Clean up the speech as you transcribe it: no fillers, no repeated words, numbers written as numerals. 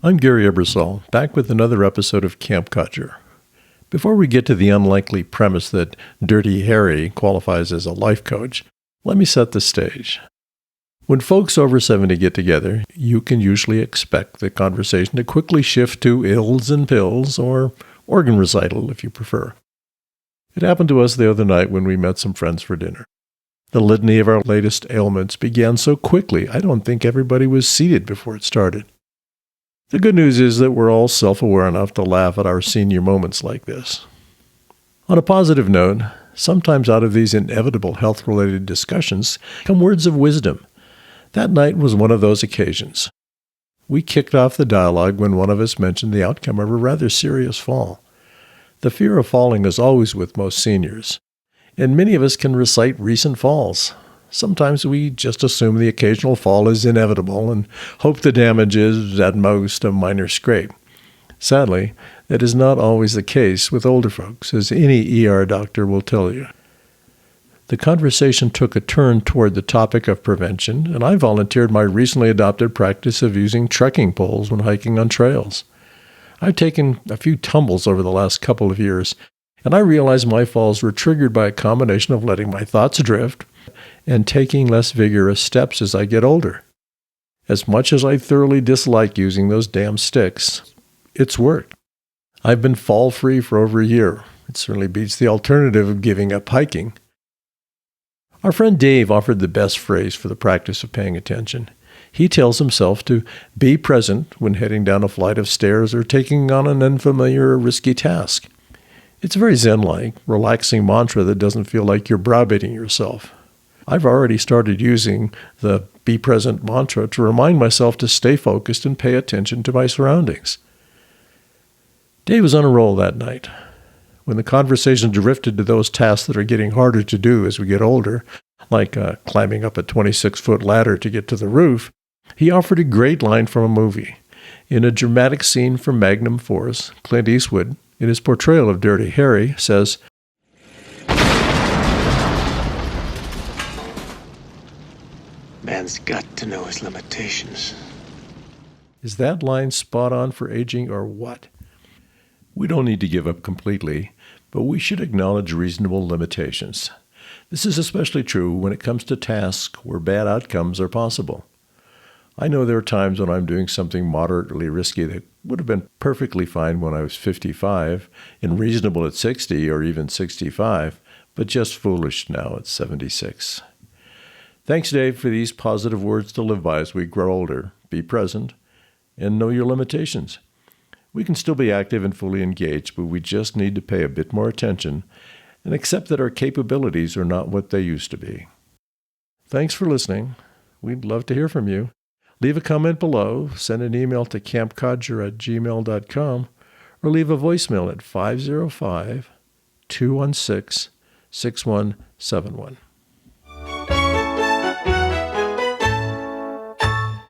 I'm Gary Ebersole, back with another episode of Camp Codger. Before we get to the unlikely premise that Dirty Harry qualifies as a life coach, let me set the stage. When folks over 70 get together, you can usually expect the conversation to quickly shift to ills and pills, or organ recital if you prefer. It happened to us the other night when we met some friends for dinner. The litany of our latest ailments began so quickly, I don't think everybody was seated before it started. The good news is that we're all self-aware enough to laugh at our senior moments like this. On a positive note, sometimes out of these inevitable health-related discussions come words of wisdom. That night was one of those occasions. We kicked off the dialogue when one of us mentioned the outcome of a rather serious fall. The fear of falling is always with most seniors, and many of us can recite recent falls. Sometimes we just assume the occasional fall is inevitable and hope the damage is, at most, a minor scrape. Sadly, that is not always the case with older folks, as any ER doctor will tell you. The conversation took a turn toward the topic of prevention, and I volunteered my recently adopted practice of using trekking poles when hiking on trails. I've taken a few tumbles over the last couple of years, and I realized my falls were triggered by a combination of letting my thoughts drift and taking less vigorous steps as I get older. As much as I thoroughly dislike using those damn sticks, it's worked. I've been fall-free for over a year. It certainly beats the alternative of giving up hiking. Our friend Dave offered the best phrase for the practice of paying attention. He tells himself to be present when heading down a flight of stairs or taking on an unfamiliar or risky task. It's a very Zen-like, relaxing mantra that doesn't feel like you're browbeating yourself. I've already started using the be present mantra to remind myself to stay focused and pay attention to my surroundings. Dave was on a roll that night. When the conversation drifted to those tasks that are getting harder to do as we get older, like climbing up a 26-foot ladder to get to the roof, he offered a great line from a movie. In a dramatic scene from Magnum Force, Clint Eastwood, in his portrayal of Dirty Harry, says, "Man's got to know his limitations." Is that line spot on for aging or what? We don't need to give up completely, but we should acknowledge reasonable limitations. This is especially true when it comes to tasks where bad outcomes are possible. I know there are times when I'm doing something moderately risky that would have been perfectly fine when I was 55 and reasonable at 60 or even 65, but just foolish now at 76. Thanks, Dave, for these positive words to live by as we grow older. Be present and know your limitations. We can still be active and fully engaged, but we just need to pay a bit more attention and accept that our capabilities are not what they used to be. Thanks for listening. We'd love to hear from you. Leave a comment below, send an email to campcodger@gmail.com, or leave a voicemail at 505-216-6171.